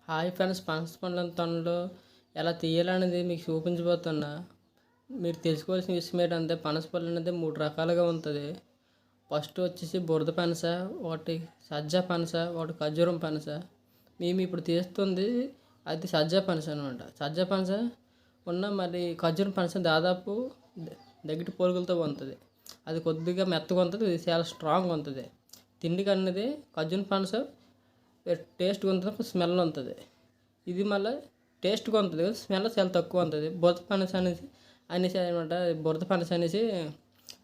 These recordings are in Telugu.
హాయ్ ఫ్రెండ్స్, పనస పండ్ల తొనలు ఎలా తీయాలనేది మీకు చూపించబోతున్నా. మీరు తెలుసుకోవాల్సిన విషయం ఏంటంటే పనస పళ్ళు అనేది 3 రకాలుగా ఉంటుంది. ఫస్ట్ వచ్చేసి బురద పనస, ఒకటి సజ్జ పనస, ఒకటి ఖర్జూరం పనస. మేము ఇప్పుడు తీస్తుంది అది సజ్జ పనస అనమాట. సజ్జ పనస మరి ఖర్జూరం పనస దాదాపు దగ్గర పొరుగులతో ఉంటుంది. అది కొద్దిగా మెత్తగా ఉంటుంది, ఇది చాలా స్ట్రాంగ్ ఉంటుంది. తిండికి అనేది ఖర్జూరం పనస టేస్ట్గా ఉంటుంది, స్మెల్ ఉంటుంది. ఇది మళ్ళీ టేస్ట్గా ఉంటుంది, స్మెల్ చాలా తక్కువ ఉంటుంది. బురద పనస అనేసి అనమాట. బురద పనస అనేసి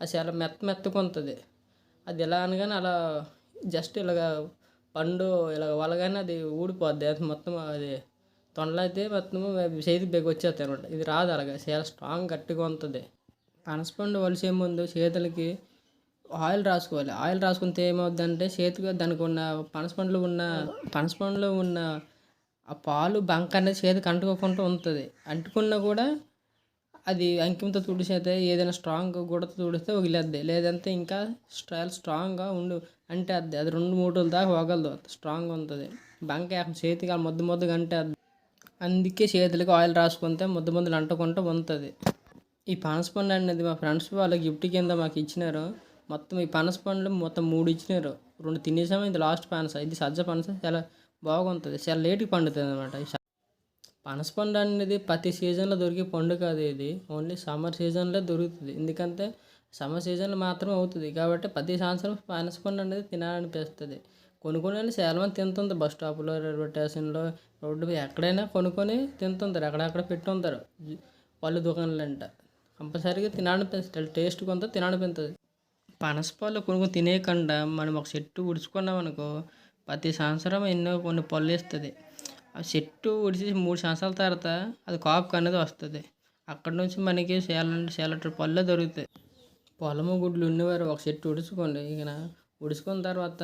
అది చాలా మెత్తగా ఉంటుంది. అది ఎలా అనగానే అలా జస్ట్ ఇలాగ పండు ఇలా వలగానే అది ఊడిపోద్ది. అది మొత్తం అది తొండలు అయితే మొత్తం చేతికి బెగ్ వచ్చేస్తాయి అనమాట. ఇది రాదు, అలాగా చాలా స్ట్రాంగ్ గట్టిగా ఉంటుంది. పనసపండు వలిసే ముందు చేతులకి ఆయిల్ రాసుకోవాలి. ఆయిల్ రాసుకుంటే ఏమవుద్దంటే చేతిగా దానికి ఉన్న పనసపండులో ఉన్న ఆ పాలు బంక అనేది చేతికి అంటుకోకుండా ఉంటుంది. అంటుకున్నా కూడా అది అంకింతో తుడిచేస్తే ఏదైనా స్ట్రాంగ్ గుడతో తుడిస్తే వగిలేద్ది, లేదంటే ఇంకా స్ట్రాంగ్గా అంటే అది 2-3 రోజుల దాకా వగలదు, స్ట్రాంగ్ ఉంటుంది. బంక చేతికి ముద్దగా అంటే అందుకే చేతులకి ఆయిల్ రాసుకుంటే ముద్దలు అంటుకుంటూ ఉంటుంది. ఈ పనసపండు అనేది మా ఫ్రెండ్స్ వాళ్ళ గిఫ్ట్ కింద మాకు ఇచ్చినారు. మొత్తం ఈ పనస పండ్లు మొత్తం 3 ఇచ్చినారు. 2 తినేసాము, ఇది లాస్ట్ పనస. ఇది సజ్జ పనస, చాలా బాగుంటుంది, చాలా లేట్గా పండుతుంది అనమాట. పనస పండు అనేది ప్రతి సీజన్లో దొరికే పండు కాదు, ఇది ఓన్లీ సమ్మర్ సీజన్లో దొరుకుతుంది. ఎందుకంటే సమ్మర్ సీజన్లో మాత్రమే అవుతుంది కాబట్టి ప్రతి సంవత్సరం పనస పండు అనేది తినాలనిపిస్తుంది. కొనుక్కొని చాలా మంది తింటుంది. బస్ స్టాప్లో, రైల్వే స్టేషన్లో, రోడ్డు ఎక్కడైనా కొనుక్కొని తింటుంటారు. అక్కడక్కడ పెట్టుంటారు పళ్ళు దుకాణాలు అంట. కంపల్సరీగా తినాలనిపిస్తుంది, టేస్ట్ కొంత తినాలనిపిస్తుంది. పనసపళ్ళు కొనుక్కొని తినేయకుండా మనం ఒక చెట్టు ఉడుచుకున్నాం అనుకో, ప్రతి సంవత్సరం కొన్ని పళ్ళు ఇస్తుంది. ఆ చెట్టు ఉడిచి 3 సంవత్సరాల తర్వాత అది కాపు అనేది వస్తుంది. అక్కడ నుంచి మనకి చాలా పళ్ళు దొరుకుతాయి. పొలము గుడ్లు ఉండేవారు ఒక చెట్టు ఉడుచుకోండి. ఉడుచుకున్న తర్వాత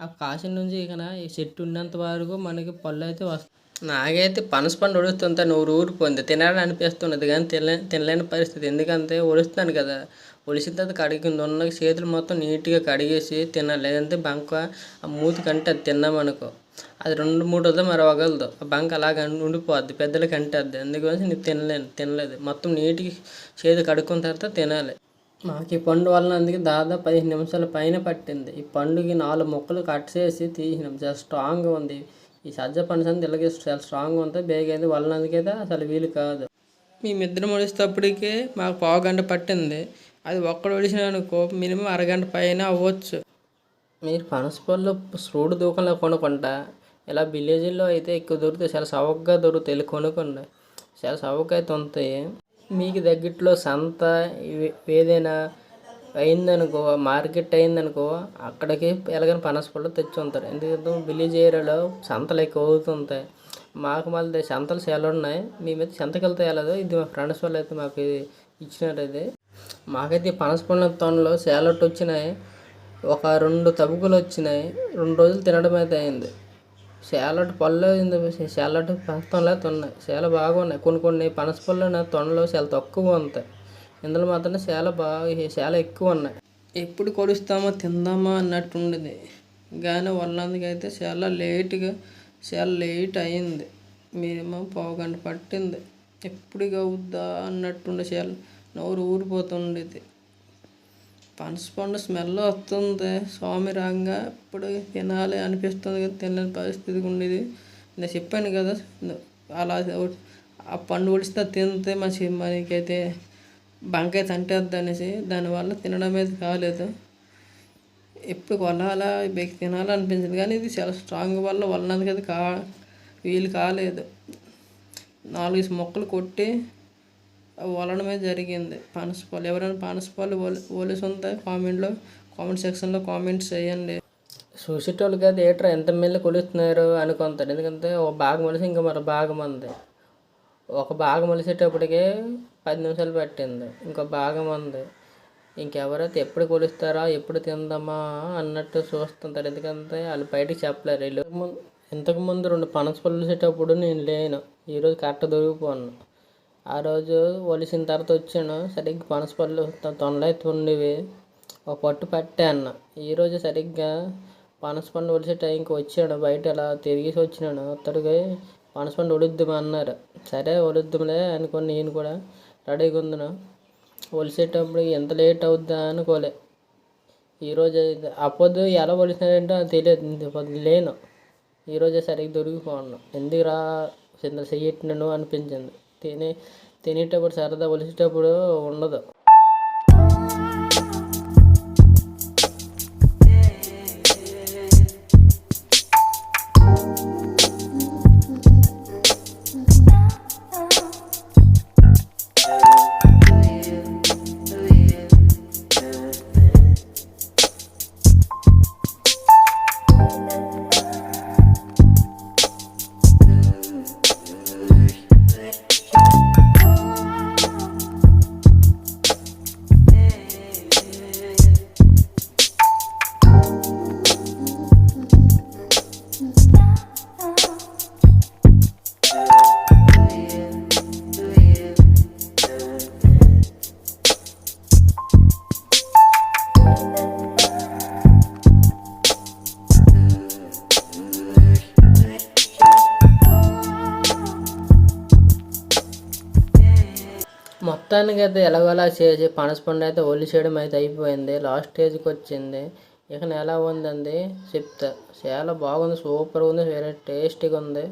ఆ కాసిన నుంచి ఈ చెట్టు ఉన్నంత వరకు మనకి పళ్ళు అయితే వస్తాయి. నాకైతే పనసపండు ఉడుస్తుంటే నూరు ఊరిపోయింది, తినాలని అనిపిస్తున్నది కానీ తినలేని పరిస్థితి. ఎందుకంటే ఉడుస్తున్నాను కదా, ఉడిసిన తర్వాత కడిగింది ఉన్న చేతులు మొత్తం నీట్గా కడిగేసి తినాలి. లేదంటే బంక ఆ మూతి కంటే అది తిన్నామనుకో అది 2-3 రోజులు మరి వగలదు. ఆ బంక అలాగ ఉండిపోద్ది, పెద్దలకి అంటేద్ది. అందుకని నేను తినలేదు. మొత్తం నీట్గా చేతి కడుక్కున్న తర్వాత తినాలి. మాకు ఈ పండు వలన అందుకే దాదాపు 15 నిమిషాల పైన పట్టింది. ఈ పండుకి 4 ముక్కలు కట్ చేసి తీసినాం. చాలా స్ట్రాంగ్గా ఉంది. ఈ సజ్జ పనస అనేది ఇలాగే చాలా స్ట్రాంగ్గా ఉంటుంది, బేగైంది వలనందుకైతే అసలు వీలు కాదు. మేమిద్దరం ఒడిచేటప్పటికే మాకు 1/2 గంట పట్టింది. అది ఒక్కడు ఒడిసిన అనుకో మినిమం అరగంట పైన అవ్వచ్చు. మీరు పనసపళ్ళు ఫ్రూట్ దూకంలో కొనుక్కుంటా, ఇలా విలేజ్లో అయితే ఎక్కువ దొరుకుతాయి, చాలా చౌకగా దొరుకుతాయి. వెళ్ళి కొనుక్కోండి, చాలా చౌకగా అయితే ఉంటాయి. మీకు దగ్గరలో సంత ఏదైనా అయిందనుకో, మార్కెట్ అయిందనుకో, అక్కడికి ఎలాగైనా పనసపళ్ళు తెచ్చి ఉంటారు. ఎందుకంటే విలేజ్ ఏరియాలో సంతలు ఎక్కువ అవుతుంటాయి. మాకు మళ్ళీ సంతలు చాలా ఉన్నాయి. మేమైతే సంతకి వెళ్తే వెళ్ళదు. ఇది మా ఫ్రెండ్స్ వాళ్ళు అయితే మాకు ఇచ్చినారు. ఇది మాకైతే పనసపళ్ళ తోనలో సేలట్ వచ్చినాయి. ఒక 2 తబుకులు వచ్చినాయి. 2 రోజులు తినడం అయితే అయింది. సేలట్ పళ్ళు సేలట్ పనసతోనలో అయితే ఉన్నాయి, చాలా బాగున్నాయి. కొన్ని పనసపళ్ళు నా తొనలో చాలా తక్కువ ఉంటాయి. ఇందులో మాత్రం చాలా ఎక్కువ ఉన్నాయి. ఎప్పుడు కొలుస్తామో తిందామా అన్నట్టు ఉండేది కానీ వాళ్ళందుకైతే చాలా లేట్ అయింది. మినిమం 1/2 గంట పట్టింది. ఎప్పుడు అవుద్దా అన్నట్టుండే, చాలా నోరు ఊరిపోతుండేది. పనసపండు స్మెల్ వస్తుంది స్వామి రాంగా, ఇప్పుడు తినాలి అనిపిస్తుంది కదా, తినలేని పరిస్థితి ఉండేది. నేను చెప్పాను కదా, అలా ఆ పండు ఉడిస్తే తింటే మనకైతే బంకైతే అంటేద్ది అనేసి, దానివల్ల తినడం అయితే కాలేదు. ఎప్పుడు వలలా తినాలనిపించింది కానీ ఇది చాలా స్ట్రాంగ్ వల్ల వలనందుకు వీలు కాలేదు. 4 మొక్కలు కొట్టి వలనమే జరిగింది. పనసపళ్ళు ఎవరైనా పనసపళ్ళు ఒలిసి ఉంటే కామెంట్ సెక్షన్లో కామెంట్స్ చేయండి. చూసేటోళ్ళకి అయితే ఏట్రా ఎంత మెల్లి కొలుస్తున్నారు అనుకుంటారు. ఎందుకంటే ఒక భాగం ఒలిసి ఇంకా మరో భాగం ఉంది. ఒక భాగం ఒలిసేటప్పటికే 10 నిమిషాలు పట్టింది, ఇంకో భాగం ఉంది. ఇంకెవరైతే ఎప్పుడు కొలుస్తారా, ఎప్పుడు తిందామా అన్నట్టు చూస్తుంటారు. ఎందుకంటే వాళ్ళు బయటకు చెప్పలేరు. ఇంతకుముందు 2 పనసపళ్ళు ఒలిసేటప్పుడు నేను లేను, ఈరోజు కరెక్ట్ దొరికిపోను. ఆ రోజు ఒలిసిన తర్వాత వచ్చాను, సరిగ్గా పనసపళ్ళు తొనలు అయితే ఉండేవి, ఒక పట్టు పట్టే అన్న. ఈరోజు సరిగ్గా పనసపండు ఒలిసే టైంకి వచ్చాడు, బయట అలా తిరిగేసి వచ్చినాను. అత్తడికి పనసపండు ఒలుద్దామా అన్నారు. సరే ఒలుద్దాంలే అనుకుని నేను కూడా రెడీగా ఉందును. ఒలిసేటప్పుడు ఎంత లేట్ అవుద్దా అనుకోలే. ఈరోజు అప్పొద్దు ఎలా ఒలిసినారంటో తెలియదు, లేను. ఈరోజే సరిగ్గా దొరికిపోను. ఎందుకురా కింద చెయ్యెట్టినను అనిపించింది. తినేటప్పుడు సరదా, ఒలిసేటప్పుడు ఉండదు. మొత్తానికి అయితే ఎలాగోలా చేసి పనసపండు అయితే ఒలిచేయడం అయితే అయిపోయింది. లాస్ట్ స్టేజ్కి వచ్చింది. ఇక ఎలా ఉందండి చెప్తా. చాలా బాగుంది, సూపర్గా ఉంది, వేరే టేస్టీగా ఉంది.